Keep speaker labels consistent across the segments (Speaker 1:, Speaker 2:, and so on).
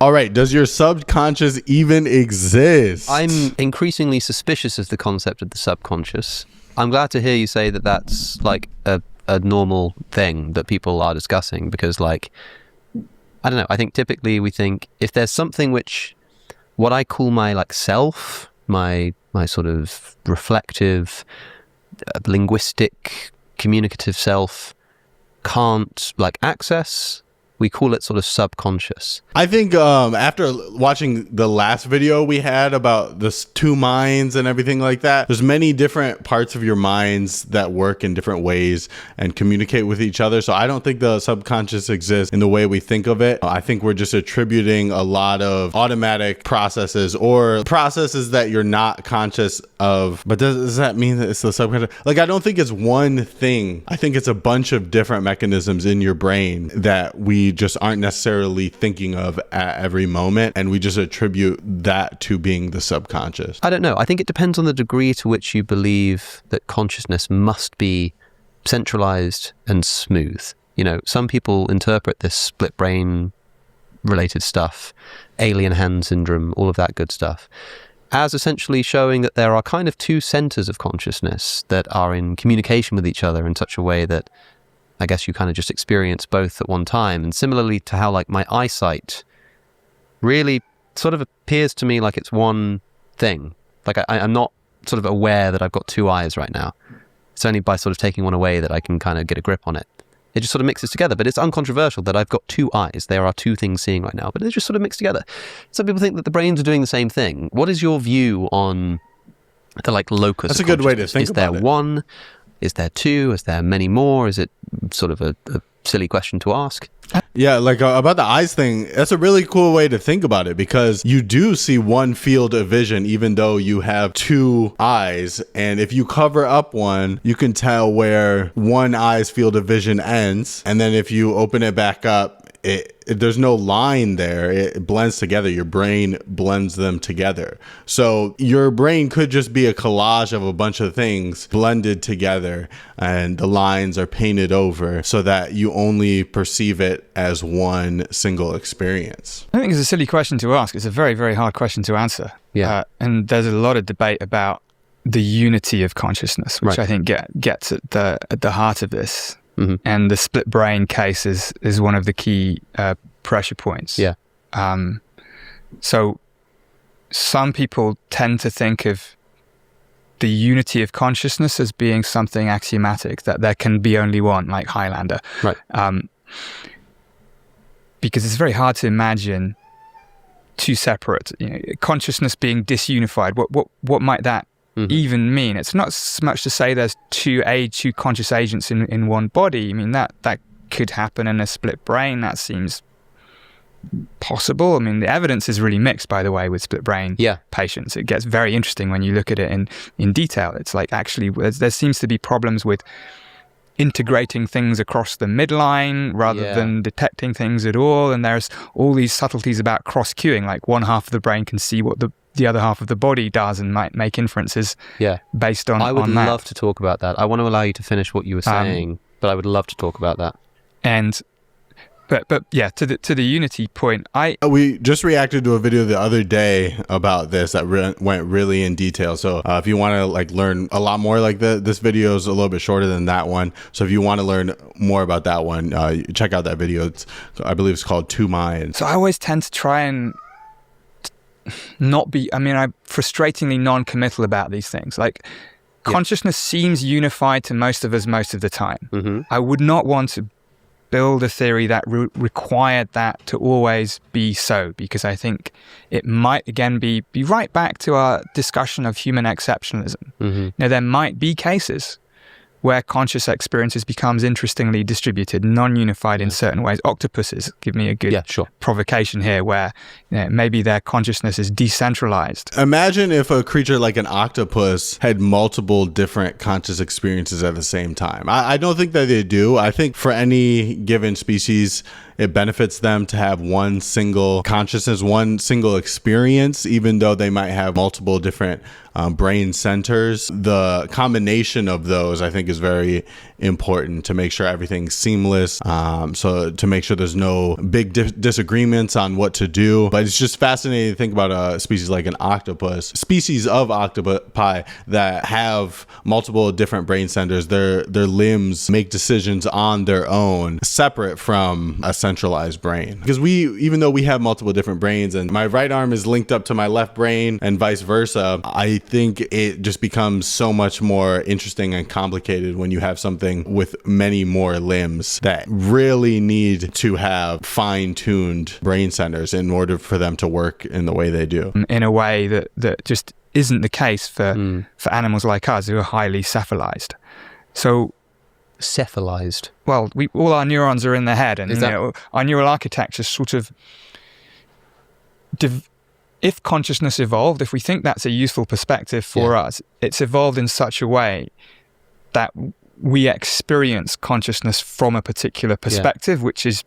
Speaker 1: All right, does your subconscious even exist?
Speaker 2: I'm increasingly suspicious of the concept of the subconscious. I'm glad to hear you say that that's like a normal thing that people are discussing, because like, I don't know, I think typically we think if there's something which, what I call my like self, my sort of reflective, linguistic, communicative self can't like access, we call it sort of subconscious.
Speaker 1: I think after watching the last video we had about the two minds and everything like that, there's many different parts of your minds that work in different ways and communicate with each other. So I don't think the subconscious exists in the way we think of it. I think we're just attributing a lot of automatic processes or processes that you're not conscious of. But does that mean that it's the subconscious? Like, I don't think it's one thing. I think it's a bunch of different mechanisms in your brain that we just aren't necessarily thinking of at every moment, and we just attribute that to being the subconscious.
Speaker 2: I don't know. I think it depends on the degree to which you believe that consciousness must be centralized and smooth. You know, some people interpret this split brain related stuff, alien hand syndrome, all of that good stuff, as essentially showing that there are kind of two centers of consciousness that are in communication with each other in such a way that I guess you kind of just experience both at one time. And similarly to how like my eyesight really sort of appears to me like it's one thing. Like I'm not sort of aware that I've got two eyes right now. It's only by sort of taking one away that I can kind of get a grip on it. It just sort of mixes together, but it's uncontroversial that I've got two eyes. There are two things seeing right now, but they just sort of mix together. Some people think that the brains are doing the same thing. What is your view on the like locus?
Speaker 1: That's a good way to think about it.
Speaker 2: Is there one? Is there two? Is there many more? Is it sort of a silly question to ask?
Speaker 1: Yeah, like about the eyes thing, that's a really cool way to think about it, because you do see one field of vision even though you have two eyes. And if you cover up one, you can tell where one eye's field of vision ends. And then if you open it back up, there's no line there. It blends together. Your brain blends them together. So your brain could just be a collage of a bunch of things blended together, and the lines are painted over so that you only perceive it as one single experience.
Speaker 3: I think it's a silly question to ask. It's a very, very hard question to answer.
Speaker 2: Yeah.
Speaker 3: And there's a lot of debate about the unity of consciousness, which I think gets at the heart of this. Mm-hmm. And the split brain case is one of the key pressure points.
Speaker 2: Yeah.
Speaker 3: So some people tend to think of the unity of consciousness as being something axiomatic, that there can be only one, like Highlander.
Speaker 2: Right.
Speaker 3: Because it's very hard to imagine two separate, consciousness being disunified. What might that even mean? It's not so much to say there's two conscious agents in one body. I mean, that could happen in a split brain. That seems possible. I mean, the evidence is really mixed, by the way, with split brain patients. It gets very interesting when you look at it in detail. It's like, actually, there seems to be problems with integrating things across the midline rather than detecting things at all. And there's all these subtleties about cross-cueing, like one half of the brain can see what the other half of the body does and might make inferences based on that.
Speaker 2: I would love to talk about that. I want to allow you to finish what you were saying, but I would love to talk about that.
Speaker 3: And but yeah, to the unity point,
Speaker 1: we just reacted to a video the other day about this that went really in detail. So if you want to like learn a lot more, like this video is a little bit shorter than that one. So if you want to learn more about that one, check out that video. I believe it's called Two Minds.
Speaker 3: So I always tend to try and not be, I'm frustratingly non-committal about these things. Like, consciousness seems unified to most of us most of the time. Mm-hmm. I would not want to build a theory that required that to always be so, because I think it might again be right back to our discussion of human exceptionalism. Mm-hmm. Now, there might be cases where conscious experiences becomes interestingly distributed, non-unified in certain ways. Octopuses give me a good provocation here, where maybe their consciousness is decentralized.
Speaker 1: Imagine if a creature like an octopus had multiple different conscious experiences at the same time. I don't think that they do. I think for any given species, it benefits them to have one single consciousness, one single experience, even though they might have multiple different brain centers. The combination of those, I think, is very important to make sure everything's seamless. So to make sure there's no big disagreements on what to do. But it's just fascinating to think about a species like an octopus, species of octopi that have multiple different brain centers. Their limbs make decisions on their own, separate from a centralized brain. Because even though we have multiple different brains, and my right arm is linked up to my left brain and vice versa, I think it just becomes so much more interesting and complicated when you have something with many more limbs that really need to have fine-tuned brain centers in order for them to work in the way they do.
Speaker 3: In a way that just isn't the case for animals like us who are highly cephalized. So
Speaker 2: Cephalized.
Speaker 3: Well, all our neurons are in the head, and our neural architecture sort of if consciousness evolved, if we think that's a useful perspective for us, it's evolved in such a way that we experience consciousness from a particular perspective, which is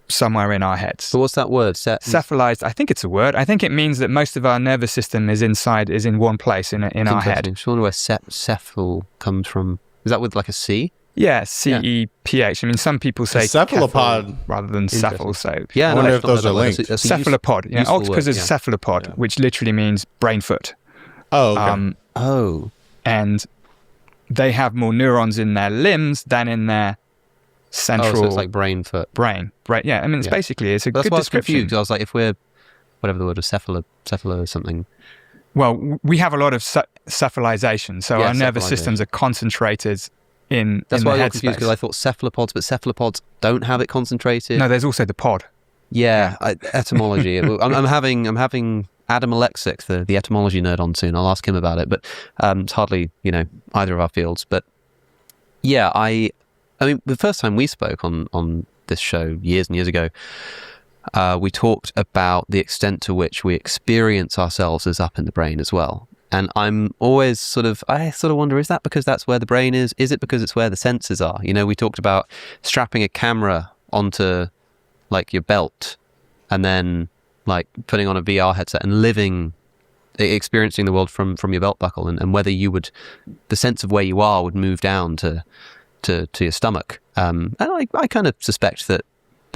Speaker 3: somewhere in our heads.
Speaker 2: So what's that word?
Speaker 3: Cephalized. I think it's a word. I think it means that most of our nervous system is in one place in our head.
Speaker 2: I wonder where cephal comes from. Is that with like a C?
Speaker 3: Yeah, CEPH. I mean, some people say
Speaker 1: cephalopod
Speaker 3: rather than cephal. So
Speaker 2: yeah,
Speaker 1: I wonder if those are linked.
Speaker 3: Cephalopod. Octopus is a cephalopod, which literally means brain foot.
Speaker 1: Oh, okay.
Speaker 3: And they have more neurons in their limbs than in their central.
Speaker 2: So it's like brain foot.
Speaker 3: Brain. Yeah. I mean, it's basically it's a
Speaker 2: That's
Speaker 3: good
Speaker 2: why
Speaker 3: description.
Speaker 2: I was confused. I was like, if we're whatever the word is, cephalo or something.
Speaker 3: Well, we have a lot of cephalization, so our nervous systems are concentrated in
Speaker 2: That's
Speaker 3: in
Speaker 2: why
Speaker 3: the
Speaker 2: I
Speaker 3: head
Speaker 2: got confused,
Speaker 3: space.
Speaker 2: because I thought cephalopods, but cephalopods don't have it concentrated.
Speaker 3: No, there's also the pod.
Speaker 2: Etymology. I'm having Adam Alexic, the etymology nerd, on soon. I'll ask him about it, but it's hardly either of our fields. But yeah, I mean, the first time we spoke on this show years and years ago, we talked about the extent to which we experience ourselves as up in the brain as well. And I'm always I wonder, is that because that's where the brain is? Is it because it's where the senses are? We talked about strapping a camera onto like your belt and then like putting on a VR headset and experiencing the world from your belt buckle, and whether the sense of where you are would move down to your stomach. And I kind of suspect that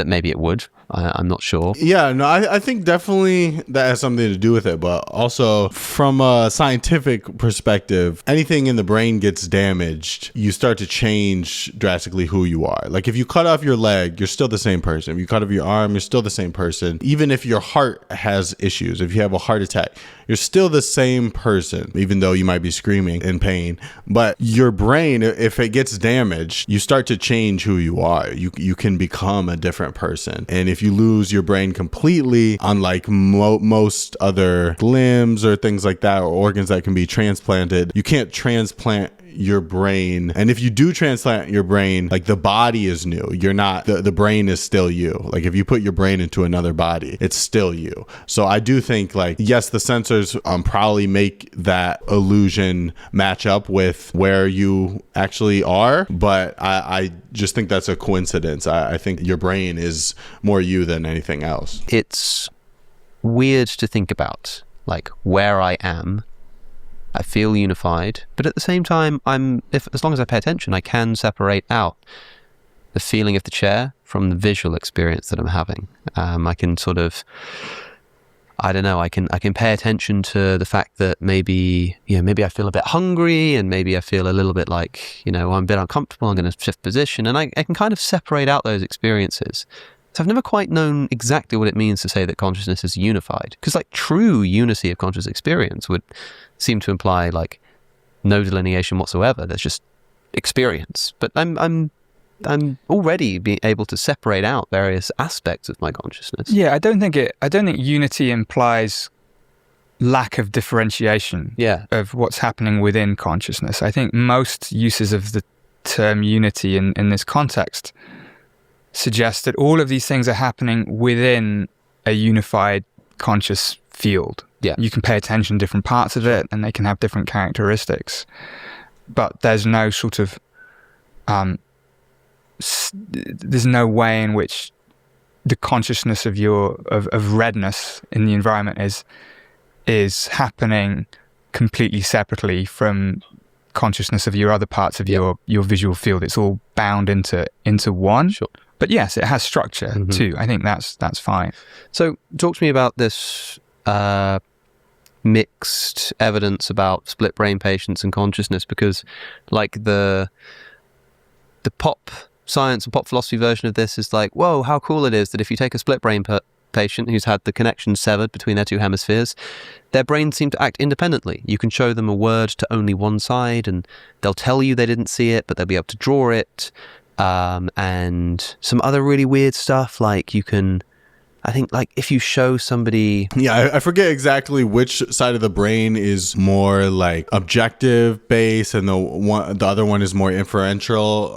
Speaker 2: maybe it would. I'm not sure.
Speaker 1: Yeah, no, I think definitely that has something to do with it. But also from a scientific perspective, anything in the brain gets damaged, you start to change drastically who you are. Like if you cut off your leg, you're still the same person. If you cut off your arm, you're still the same person. Even if your heart has issues, if you have a heart attack, you're still the same person, even though you might be screaming in pain. But your brain, if it gets damaged, you start to change who you are. You can become a different person. And if you lose your brain completely, unlike most other limbs or things like that, or organs that can be transplanted, you can't transplant your brain. And if you do transplant your brain, like the body is new. You're not, the brain is still you. Like if you put your brain into another body, it's still you. So I do think like, yes, the sensors probably make that illusion match up with where you actually are. But I just think that's a coincidence. I think your brain is more you than anything else.
Speaker 2: It's weird to think about like where I am. I feel unified, but at the same time, as long as I pay attention, I can separate out the feeling of the chair from the visual experience that I'm having. I can I can pay attention to the fact that maybe I feel a bit hungry, and maybe I feel a little bit like, I'm a bit uncomfortable, I'm going to shift position, and I can kind of separate out those experiences. So I've never quite known exactly what it means to say that consciousness is unified, because like true unity of conscious experience would seem to imply like no delineation whatsoever. There's just experience. But I'm already being able to separate out various aspects of my consciousness.
Speaker 3: Yeah, I don't think unity implies lack of differentiation of what's happening within consciousness. I think most uses of the term unity in this context suggest that all of these things are happening within a unified conscious field.
Speaker 2: Yeah.
Speaker 3: You can pay attention to different parts of it and they can have different characteristics. But there's no sort of there's no way in which the consciousness of of redness in the environment is happening completely separately from consciousness of your other parts of your visual field. It's all bound into one.
Speaker 2: Sure.
Speaker 3: But yes, it has structure too. I think that's fine.
Speaker 2: So talk to me about this mixed evidence about split brain patients and consciousness, because like the pop science and pop philosophy version of this is like, whoa, how cool it is that if you take a split brain patient who's had the connection severed between their two hemispheres, their brains seem to act independently. You can show them a word to only one side and they'll tell you they didn't see it, but they'll be able to draw it. And some other really weird stuff, like you can, I think, like if you show somebody...
Speaker 1: Yeah, I forget exactly which side of the brain is more like objective based and the other one is more inferential,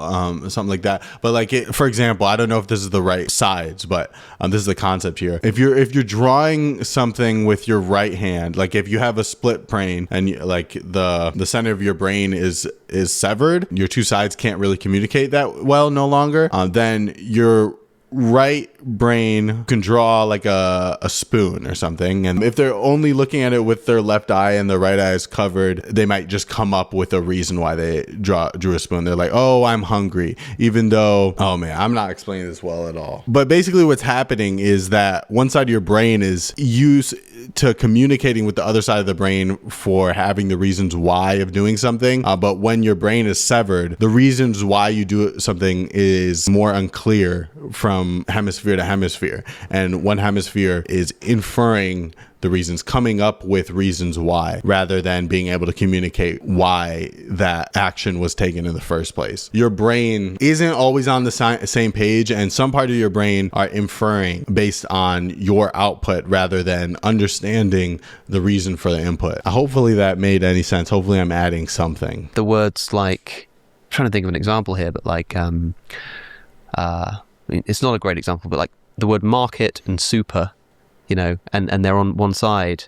Speaker 1: something like that. But like, for example, I don't know if this is the right sides, but this is the concept here. If you're drawing something with your right hand, like if you have a split brain and like the center of your brain is severed, your two sides can't really communicate that well no longer, then your right brain can draw like a spoon or something, and if they're only looking at it with their left eye and the right eye is covered, they might just come up with a reason why they drew a spoon. They're like, oh, I'm hungry, even though, oh man, I'm not explaining this well at all. But basically what's happening is that one side of your brain is used to communicating with the other side of the brain for having the reasons why of doing something, but when your brain is severed, the reasons why you do something is more unclear from hemisphere to hemisphere, and one hemisphere is inferring the reasons, coming up with reasons why, rather than being able to communicate why that action was taken in the first place. Your brain isn't always on the same page, and some part of your brain are inferring based on your output rather than understanding the reason for the input. Hopefully that made any sense. Hopefully I'm adding something.
Speaker 2: The words like, I'm trying to think of an example here, but like, I mean, it's not a great example, but like the word market and super, you know, and they're on one side,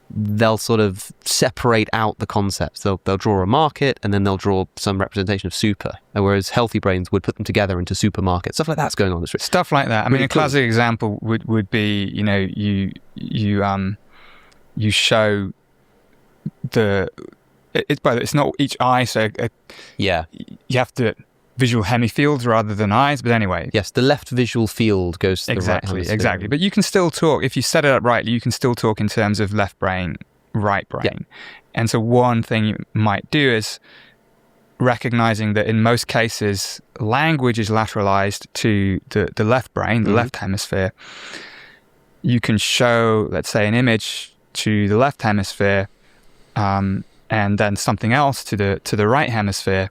Speaker 2: they'll sort of separate out the concepts. They'll draw a market and then they'll draw some representation of super, whereas healthy brains would put them together into supermarket. Stuff like that's going on.
Speaker 3: Stuff like that. I mean,
Speaker 2: really
Speaker 3: a classic example would be, you know, you show it's not each eye, so
Speaker 2: yeah,
Speaker 3: you have to visual hemifields rather than eyes, but anyway.
Speaker 2: Yes, the left visual field goes to the right hemisphere.
Speaker 3: Exactly. But you can still talk, if you set it up rightly, you can still talk in terms of left brain, right brain. Yeah. And so one thing you might do is recognizing that in most cases, language is lateralized to the left brain, the left hemisphere. You can show, let's say, an image to the left hemisphere, and then something else to the right hemisphere,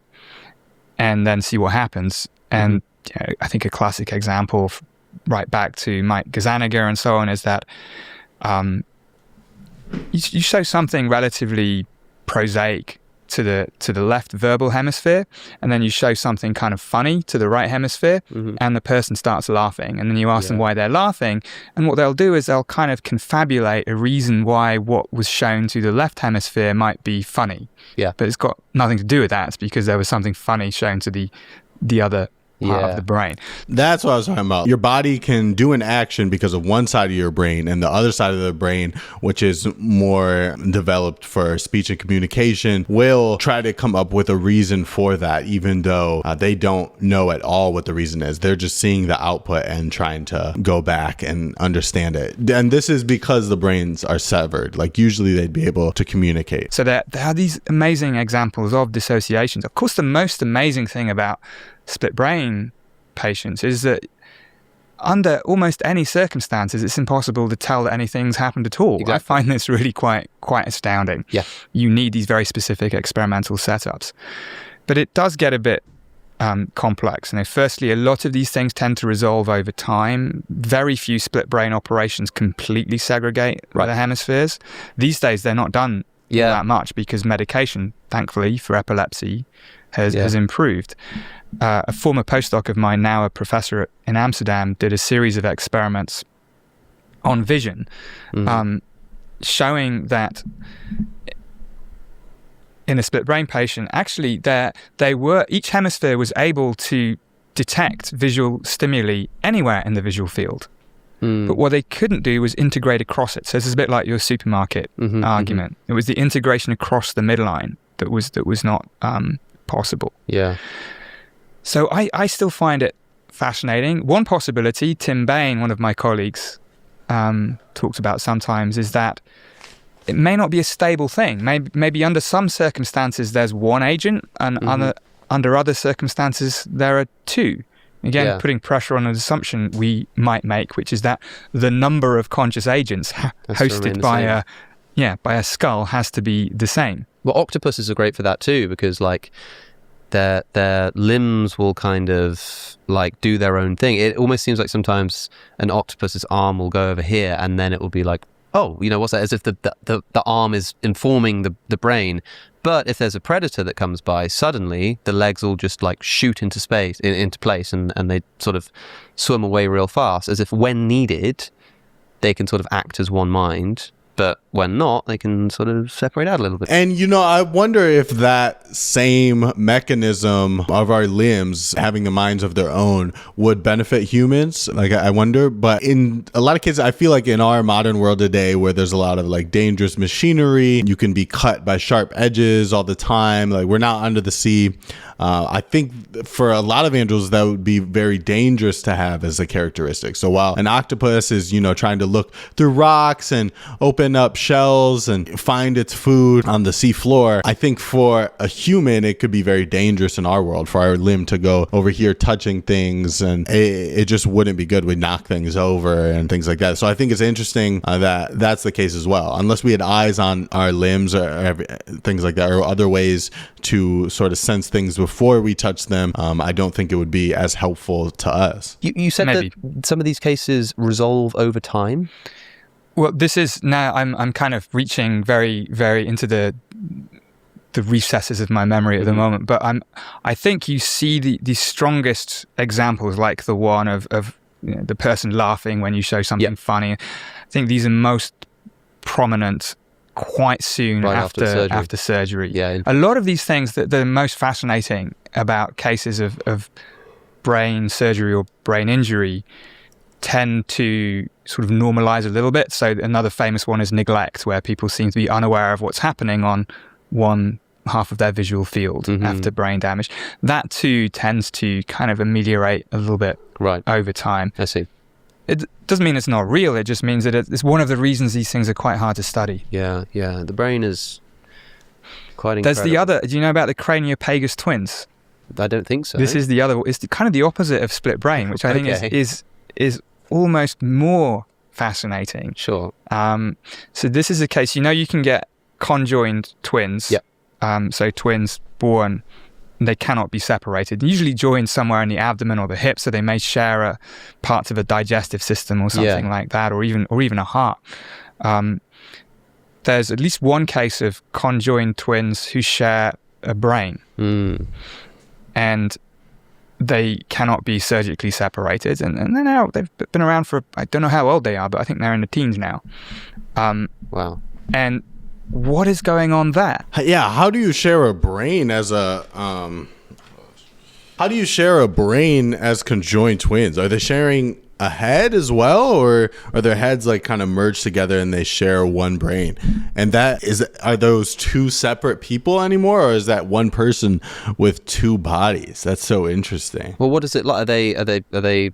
Speaker 3: and then see what happens. And you know, I think a classic example, right back to Mike Gazzaniga and so on, is that you show something relatively prosaic to the left verbal hemisphere, and then you show something kind of funny to the right hemisphere, and the person starts laughing, and then you ask them why they're laughing, and what they'll do is they'll kind of confabulate a reason why what was shown to the left hemisphere might be funny. Yeah, but it's got nothing to do with that. It's because there was something funny shown to the other part of the brain.
Speaker 1: That's what I was talking about. Your body can do an action because of one side of your brain, and the other side of the brain, which is more developed for speech and communication, will try to come up with a reason for that, even though they don't know at all what the reason is. They're just seeing the output and trying to go back and understand it. And this is because the brains are severed. Like usually they'd be able to communicate.
Speaker 3: So there are these amazing examples of dissociations. Of course, the most amazing thing about split brain patients is that under almost any circumstances, it's impossible to tell that anything's happened at all. Exactly. I find this really quite astounding. Yeah, you need these very specific experimental setups, but it does get a bit complex. You know, firstly, a lot of these things tend to resolve over time. Very few split brain operations completely segregate the hemispheres. These days, they're not done that much because medication, thankfully, for epilepsy has improved. A former postdoc of mine, now a professor in Amsterdam, did a series of experiments on vision, showing that in a split brain patient, actually, each hemisphere was able to detect visual stimuli anywhere in the visual field. But what they couldn't do was integrate across it. So this is a bit like your supermarket argument. It was the integration across the midline that was not possible.
Speaker 2: Yeah.
Speaker 3: So I still find it fascinating. One possibility, Tim Bain, one of my colleagues, talks about sometimes, is that it may not be a stable thing. Maybe under some circumstances there's one agent, and under other circumstances there are two. Again, putting pressure on an assumption we might make, which is that the number of conscious agents hosted by a skull has to be the same.
Speaker 2: Well, octopuses are great for that too, because like their limbs will kind of like do their own thing. It almost seems like sometimes an octopus's arm will go over here, and then it will be like, oh, you know, what's that? As if the arm is informing the brain. But if there's a predator that comes by, suddenly the legs will just like shoot into space, into place, and they sort of swim away real fast, as if when needed, they can sort of act as one mind. But when not, they can sort of separate out a little bit.
Speaker 1: And, you know, I wonder if that same mechanism of our limbs having the minds of their own would benefit humans. Like, I wonder. But in a lot of cases, I feel like in our modern world today, where there's a lot of like dangerous machinery, you can be cut by sharp edges all the time. Like, we're not under the sea. I think for a lot of angels, that would be very dangerous to have as a characteristic. So while an octopus is, you know, trying to look through rocks and open up shells and find its food on the sea floor, I think for a human, it could be very dangerous in our world for our limb to go over here touching things, and it just wouldn't be good. We'd knock things over and things like that. So I think it's interesting that that's the case as well. Unless we had eyes on our limbs or things like that, or other ways to sort of sense things before we touch them, I don't think it would be as helpful to us.
Speaker 2: You said
Speaker 3: Maybe.
Speaker 2: that some of these cases resolve over time.
Speaker 3: Well, this is now I'm kind of reaching very, very into the recesses of my memory at the moment, but I think you see the strongest examples, like the one of you know, the person laughing when you show something funny. I think these are most prominent quite soon
Speaker 2: Right
Speaker 3: after surgery.
Speaker 2: Yeah.
Speaker 3: A lot of these things that the most fascinating about cases of brain surgery or brain injury tend to sort of normalize a little bit. So another famous one is neglect, where people seem to be unaware of what's happening on one half of their visual field after brain damage. That too tends to kind of ameliorate a little bit over time.
Speaker 2: I see.
Speaker 3: It doesn't mean it's not real. It just means that it's one of the reasons these things are quite hard to study.
Speaker 2: Yeah. The brain is quite incredible.
Speaker 3: There's the other. Do you know about the Craniopagus twins?
Speaker 2: I don't think so.
Speaker 3: This is the other. It's kind of the opposite of split brain, which I think is almost more fascinating.
Speaker 2: Sure.
Speaker 3: So this is a case. You know, you can get conjoined twins.
Speaker 2: Yep.
Speaker 3: So twins born, they cannot be separated. Usually joined somewhere in the abdomen or the hip, so they may share parts of a digestive system or something like that, or even a heart. There's at least one case of conjoined twins who share a brain, and they cannot be surgically separated. And they're now, they've been around for, I don't know how old they are, but I think they're in the teens now.
Speaker 2: Wow.
Speaker 3: And what is going on there?
Speaker 1: Yeah, how do you share a brain as conjoined twins? Are they sharing a head as well, or are their heads like kind of merged together and they share one brain? And are those two separate people anymore, or is that one person with two bodies? That's so interesting.
Speaker 2: Well, what is it like? Are they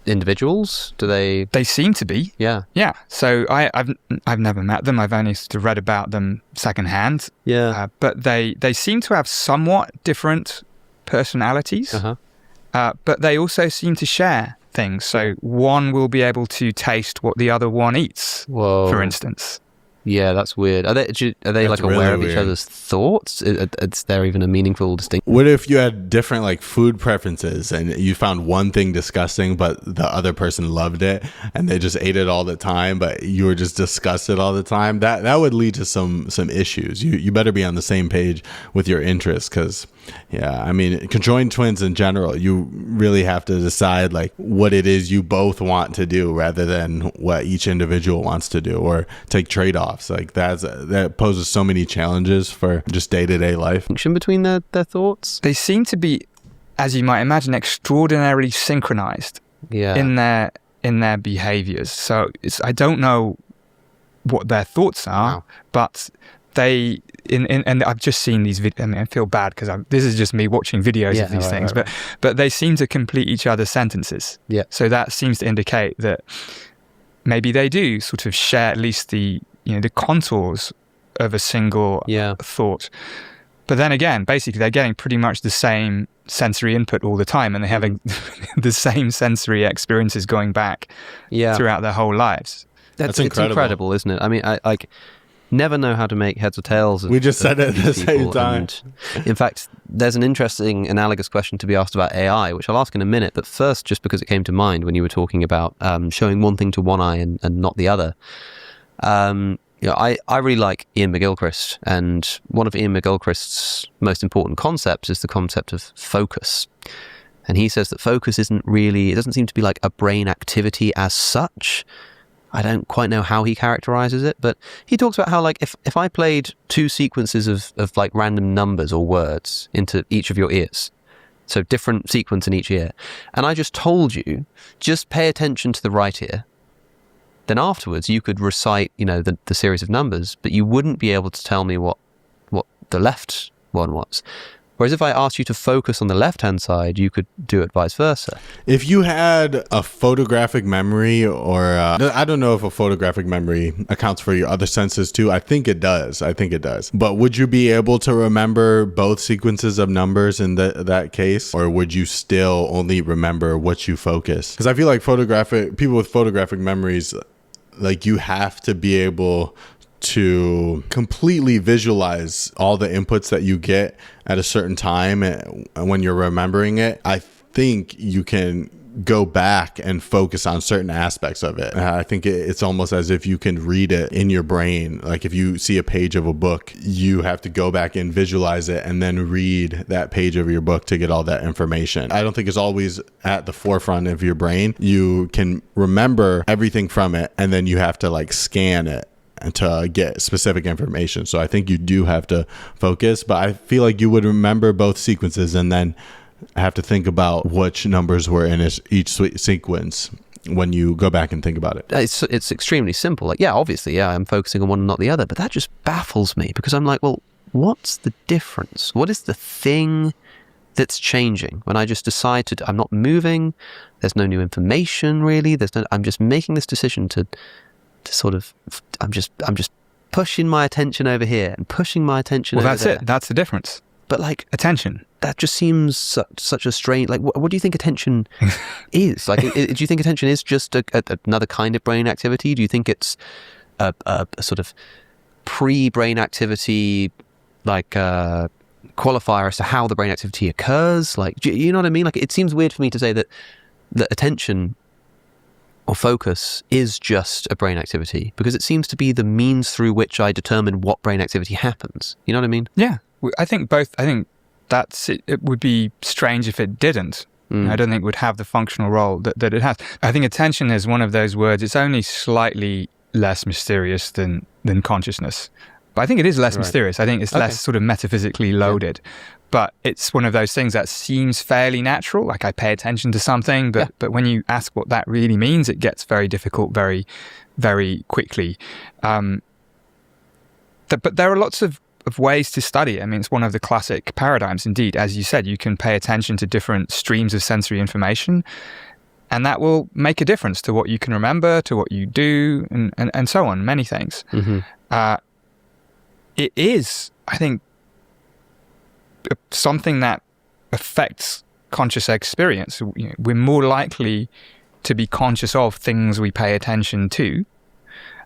Speaker 2: individuals? Do they?
Speaker 3: They seem to be.
Speaker 2: Yeah.
Speaker 3: So I've never met them. I've only sort of read about them secondhand.
Speaker 2: Yeah.
Speaker 3: But they seem to have somewhat different personalities. But they also seem to share things. So one will be able to taste what the other one eats.
Speaker 2: Whoa.
Speaker 3: For instance.
Speaker 2: Yeah, that's weird. Are they like aware of each other's thoughts? Is there even a meaningful distinction?
Speaker 1: What if you had different like food preferences and you found one thing disgusting, but the other person loved it and they just ate it all the time, but you were just disgusted all the time? That would lead to some issues. You better be on the same page with your interests, because I mean, conjoined twins in general, you really have to decide like what it is you both want to do rather than what each individual wants to do, or take trade-offs. Like that poses so many challenges for just day-to-day life.
Speaker 2: Function between their thoughts?
Speaker 3: They seem to be as you might imagine, extraordinarily synchronized in their behaviors. So I don't know what their thoughts are, but they and I've just seen these videos. I mean, I feel bad because this is just me watching videos of these things, but they seem to complete each other's sentences.
Speaker 2: Yeah.
Speaker 3: So that seems to indicate that maybe they do sort of share at least the contours of a single thought. But then again, basically, they're getting pretty much the same sensory input all the time, and they're having the same sensory experiences going back throughout their whole lives.
Speaker 2: It's incredible, isn't it? I mean, I never know how to make heads or tails of,
Speaker 1: we just said it at the same time.
Speaker 2: And in fact, there's an interesting analogous question to be asked about AI, which I'll ask in a minute. But first, just because it came to mind when you were talking about showing one thing to one eye and not the other. I really like Ian McGilchrist, and one of Ian McGilchrist's most important concepts is the concept of focus. And he says that focus it doesn't seem to be like a brain activity as such. I don't quite know how he characterizes it, but he talks about how, like, if I played two sequences of like random numbers or words into each of your ears, so different sequence in each ear, and I just told you, just pay attention to the right ear, then afterwards you could recite, the series of numbers, but you wouldn't be able to tell me what the left one was. Whereas if I asked you to focus on the left-hand side, you could do it vice versa.
Speaker 1: If you had a photographic memory, or I don't know if a photographic memory accounts for your other senses too. I think it does. But would you be able to remember both sequences of numbers in that case? Or would you still only remember what you focus? Because I feel like people with photographic memories, like, you have to be able to completely visualize all the inputs that you get at a certain time when you're remembering it. I think you can go back and focus on certain aspects of it. I think it's almost as if you can read it in your brain. Like, if you see a page of a book, you have to go back and visualize it and then read that page of your book to get all that information. I don't think it's always at the forefront of your brain. You can remember everything from it, and then you have to like scan it and to get specific information. So I think you do have to focus, but I feel like you would remember both sequences and then have to think about which numbers were in each sequence when you go back and think about it.
Speaker 2: It's extremely simple. Like, obviously, I'm focusing on one and not the other, but that just baffles me because I'm like, well, what's the difference? What is the thing that's changing when I just decide I'm not moving? There's no new information really. I'm just making this decision to sort of, I'm just pushing my attention over here and pushing my attention over there.
Speaker 3: Well, that's it. That's the difference.
Speaker 2: But like,
Speaker 3: attention.
Speaker 2: That just seems such a strange, like, what do you think attention is? Like, do you think attention is just another kind of brain activity? Do you think it's a sort of pre-brain activity, like qualifier as to how the brain activity occurs? Like, do you know what I mean? Like, it seems weird for me to say that attention or focus is just a brain activity, because it seems to be the means through which I determine what brain activity happens. You know what I mean?
Speaker 3: Yeah, I think both. I think that's it. It would be strange if it didn't. I don't think it would have the functional role that it has. I think attention is one of those words. It's only slightly less mysterious than consciousness, but I think it is less mysterious. I think it's less sort of metaphysically loaded. Yeah. But it's one of those things that seems fairly natural. Like, I pay attention to something, but when you ask what that really means, it gets very difficult very, very quickly. But there are lots of ways to study it. I mean, it's one of the classic paradigms. Indeed, as you said, you can pay attention to different streams of sensory information, and that will make a difference to what you can remember, to what you do, and so on, many things. Mm-hmm. It is, I think, something that affects conscious experience. We're more likely to be conscious of things we pay attention to.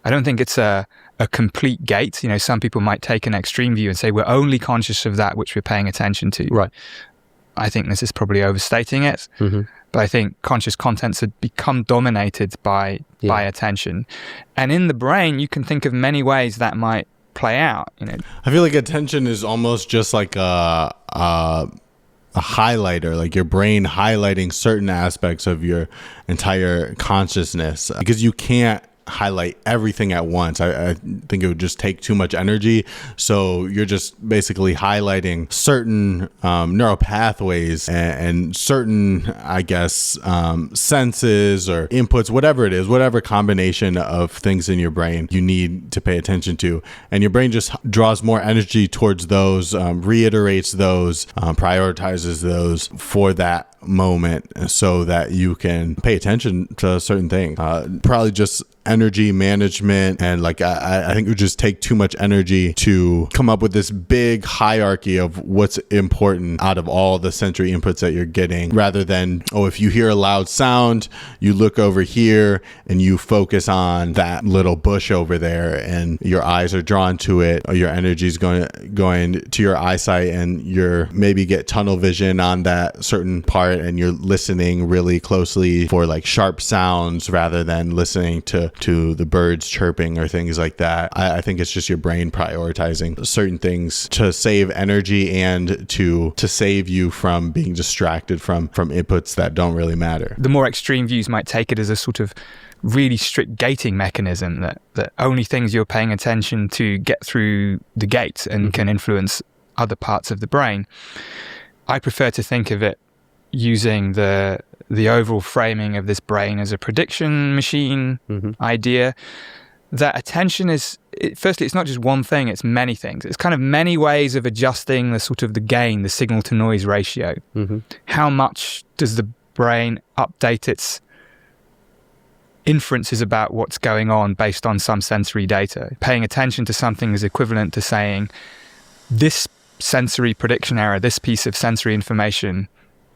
Speaker 3: I don't think it's a complete gate. Some people might take an extreme view and say we're only conscious of that which we're paying attention to. Right. I think this is probably overstating it. Mm-hmm. But I think conscious contents have become dominated by attention. And in the brain, you can think of many ways that might play out.
Speaker 1: I feel like attention is almost just like a highlighter, like your brain highlighting certain aspects of your entire consciousness, because you can't highlight everything at once. I think it would just take too much energy. So you're just basically highlighting certain neural pathways and certain, I guess, senses or inputs, whatever it is, whatever combination of things in your brain you need to pay attention to. And your brain just draws more energy towards those, reiterates those, prioritizes those for that moment so that you can pay attention to a certain thing. Probably just energy management, and like I think it would just take too much energy to come up with this big hierarchy of what's important out of all the sensory inputs that you're getting, rather than, oh, if you hear a loud sound, you look over here and you focus on that little bush over there and your eyes are drawn to it, or your energy is going to your eyesight and you're maybe get tunnel vision on that certain part and you're listening really closely for like sharp sounds rather than listening to the birds chirping or things like that. I think it's just your brain prioritizing certain things to save energy and to save you from being distracted from inputs that don't really matter.
Speaker 3: The more extreme views might take it as a sort of really strict gating mechanism that only things you're paying attention to get through the gate and can influence other parts of the brain. I prefer to think of it using the overall framing of this brain as a prediction machine idea. That attention is, firstly, it's not just one thing, it's many things. It's kind of many ways of adjusting the sort of the gain, the signal to noise ratio. How much does the brain update its inferences about what's going on based on some sensory data? Paying attention to something is equivalent to saying, this sensory prediction error, this piece of sensory information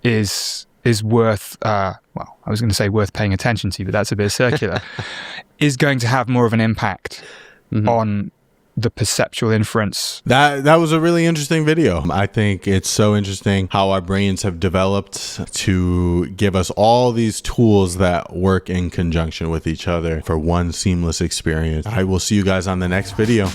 Speaker 3: is worth, well, I was going to say worth paying attention to, but that's a bit circular, is going to have more of an impact on the perceptual inference.
Speaker 1: That was a really interesting video. I think it's so interesting how our brains have developed to give us all these tools that work in conjunction with each other for one seamless experience. I will see you guys on the next video.